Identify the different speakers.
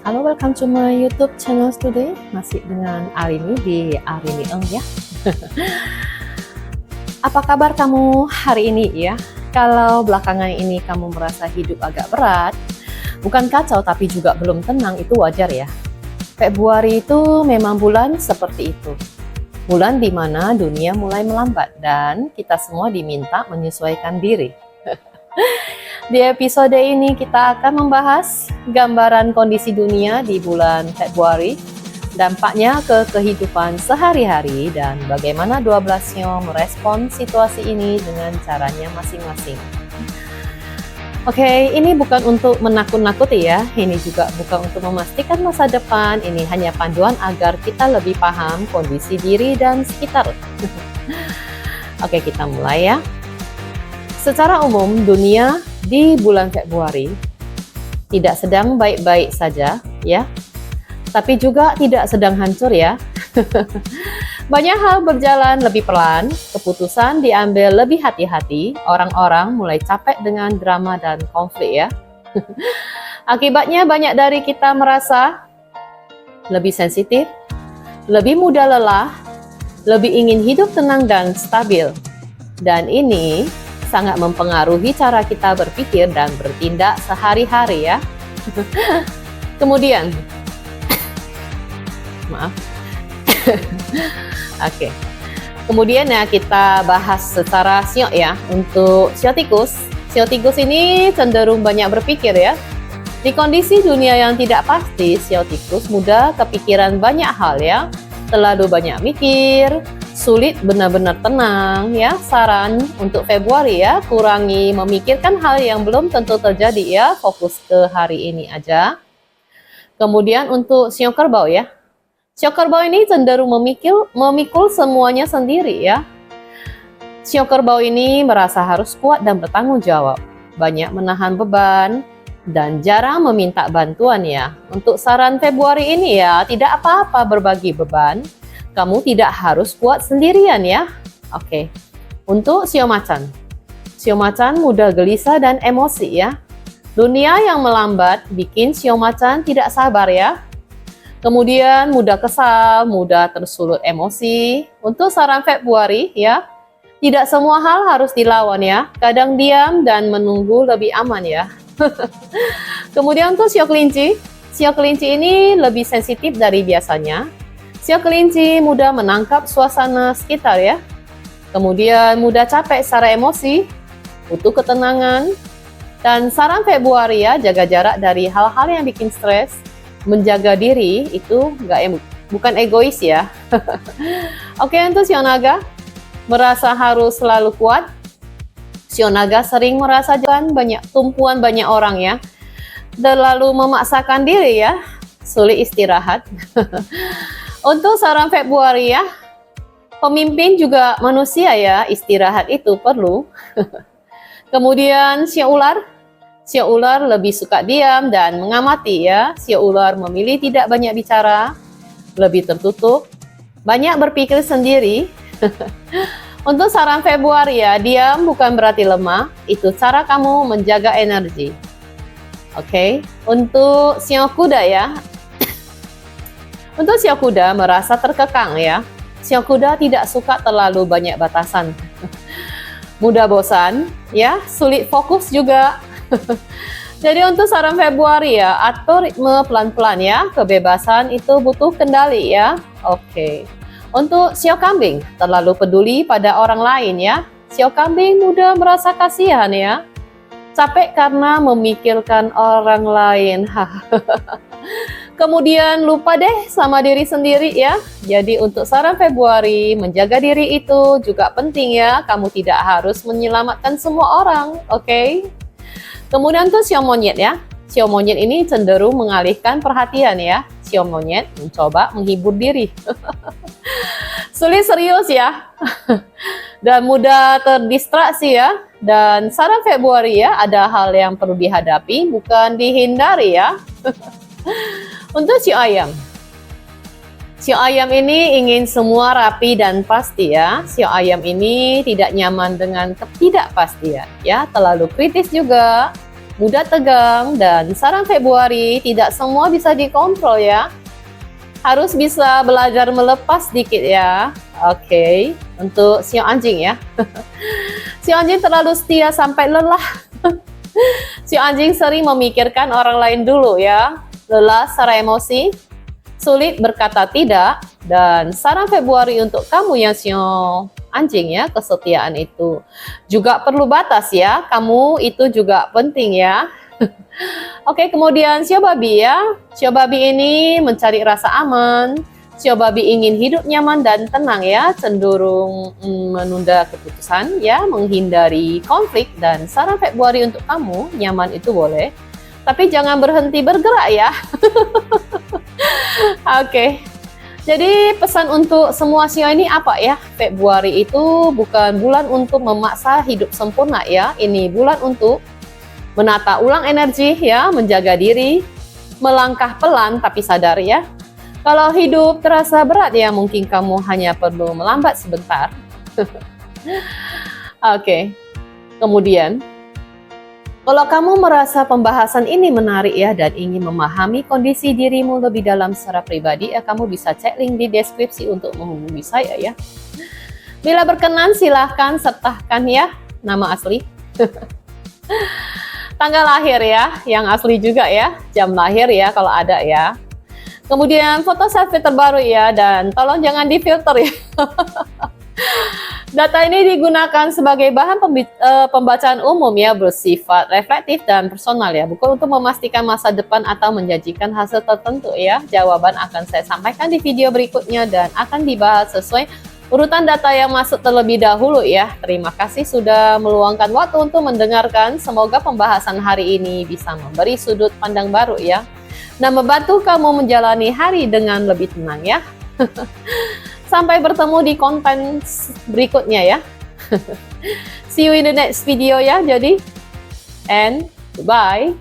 Speaker 1: Halo, welcome to my YouTube channel today. Masih dengan Arini di Arini Eng ya. Apa kabar kamu hari ini ya? Kalau belakangan ini kamu merasa hidup agak berat, bukan kacau tapi juga belum tenang, itu wajar ya. Februari itu memang bulan seperti itu. Bulan di mana dunia mulai melambat dan kita semua diminta menyesuaikan diri. Di episode ini kita akan membahas gambaran kondisi dunia di bulan Februari, dampaknya ke kehidupan sehari-hari, dan bagaimana 12 Sio merespon situasi ini dengan caranya masing-masing. Oke, ini bukan untuk menakut-nakuti ya, ini juga bukan untuk memastikan masa depan, ini hanya panduan agar kita lebih paham kondisi diri dan sekitar. Oke, kita mulai ya. Secara umum, dunia di bulan Februari tidak sedang baik-baik saja ya, tapi juga tidak sedang hancur ya. Banyak hal berjalan lebih pelan, keputusan diambil lebih hati-hati, orang-orang mulai capek dengan drama dan konflik ya. Akibatnya banyak dari kita merasa lebih sensitif, lebih mudah lelah, lebih ingin hidup tenang dan stabil. Dan ini sangat mempengaruhi cara kita berpikir dan bertindak sehari-hari ya. Kemudian, maaf. Oke. Kemudian ya kita bahas secara sio ya. Untuk sio tikus ini cenderung banyak berpikir ya. Di kondisi dunia yang tidak pasti, sio tikus mudah kepikiran banyak hal ya. Terlalu banyak mikir, sulit benar-benar tenang ya. Saran untuk Februari ya, kurangi memikirkan hal yang belum tentu terjadi ya, fokus ke hari ini aja. Kemudian untuk sio kerbau ya, sio kerbau ini cenderung memikul semuanya sendiri ya. Sio kerbau ini merasa harus kuat dan bertanggung jawab, banyak menahan beban dan jarang meminta bantuan ya. Untuk saran Februari ini ya, tidak apa-apa berbagi beban. Kamu tidak harus kuat sendirian ya. Oke. Untuk sio macan. Sio macan mudah gelisah dan emosi ya. Dunia yang melambat bikin sio macan tidak sabar ya. Kemudian mudah kesal, mudah tersulut emosi. Untuk saran Februari ya, tidak semua hal harus dilawan ya. Kadang diam dan menunggu lebih aman ya. Kemudian untuk sio kelinci. Sio kelinci ini lebih sensitif dari biasanya. Sio kelinci mudah menangkap suasana sekitar ya. Kemudian mudah capek secara emosi, butuh ketenangan. Dan saran Februari ya, jaga jarak dari hal-hal yang bikin stres. Menjaga diri itu bukan egois ya. Oke, untuk sio naga, merasa harus selalu kuat. Sio naga sering merasa tumpuan banyak orang ya. Terlalu memaksakan diri ya, sulit istirahat. Untuk saran Februari ya, pemimpin juga manusia ya, istirahat itu perlu. Kemudian sio ular lebih suka diam dan mengamati ya. Sio ular memilih tidak banyak bicara, lebih tertutup, banyak berpikir sendiri. Untuk saran Februari ya, diam bukan berarti lemah, itu cara kamu menjaga energi. Oke, untuk sio kuda ya. Untuk sio kuda merasa terkekang ya. Sio kuda tidak suka terlalu banyak batasan. Mudah bosan ya, sulit fokus juga. Jadi untuk saran Februari ya, atur ritme pelan-pelan ya. Kebebasan itu butuh kendali ya. Oke. Untuk sio kambing, terlalu peduli pada orang lain ya. Sio kambing mudah merasa kasihan ya. Capek karena memikirkan orang lain. Kemudian lupa deh sama diri sendiri ya. Jadi untuk saran Februari, menjaga diri itu juga penting ya. Kamu tidak harus menyelamatkan semua orang, oke? Kemudian tuh sio monyet ya. Sio monyet ini cenderung mengalihkan perhatian ya. Sio monyet mencoba menghibur diri. Sulit serius ya. Dan mudah terdistraksi ya. Dan saran Februari ya, ada hal yang perlu dihadapi, bukan dihindari ya. Untuk sio ayam. Sio ayam ini ingin semua rapi dan pasti ya. Sio ayam ini tidak nyaman dengan ketidakpastian ya, terlalu kritis juga. mudah tegang, dan saran Februari tidak semua bisa dikontrol ya. Harus bisa belajar melepas dikit ya. Oke, untuk sio anjing ya. Sio anjing terlalu setia sampai lelah. Sio anjing sering memikirkan orang lain dulu ya. Lelah secara emosi, sulit berkata tidak, dan saran Februari untuk kamu yang sio anjing ya, kesetiaan itu juga perlu batas ya. Kamu itu juga penting ya. Oke, kemudian sio babi ya. Sio babi ini mencari rasa aman. Sio babi ingin hidup nyaman dan tenang ya, cenderung menunda keputusan ya, menghindari konflik, dan saran Februari untuk kamu, nyaman itu boleh, tapi jangan berhenti bergerak ya. Oke. Jadi pesan untuk semua sio ini apa ya? Februari itu bukan bulan untuk memaksa hidup sempurna ya. Ini bulan untuk menata ulang energi ya, menjaga diri, melangkah pelan tapi sadar ya. Kalau hidup terasa berat ya, mungkin kamu hanya perlu melambat sebentar. Oke. Kemudian, kalau kamu merasa pembahasan ini menarik ya dan ingin memahami kondisi dirimu lebih dalam secara pribadi ya, kamu bisa cek link di deskripsi untuk menghubungi saya ya. Bila berkenan silahkan sertakan ya nama asli. Tanggal lahir ya, yang asli juga ya, jam lahir ya kalau ada ya. Kemudian foto selfie terbaru ya, dan tolong jangan difilter ya. Data ini digunakan sebagai bahan pembacaan umum ya, bersifat reflektif dan personal ya, bukan untuk memastikan masa depan atau menjanjikan hasil tertentu ya. Jawaban akan saya sampaikan di video berikutnya dan akan dibahas sesuai urutan data yang masuk terlebih dahulu ya. Terima kasih sudah meluangkan waktu untuk mendengarkan. Semoga pembahasan hari ini bisa memberi sudut pandang baru ya, dan membantu kamu menjalani hari dengan lebih tenang ya. Sampai bertemu di konten berikutnya ya. See you in the next video ya. Jadi, and goodbye.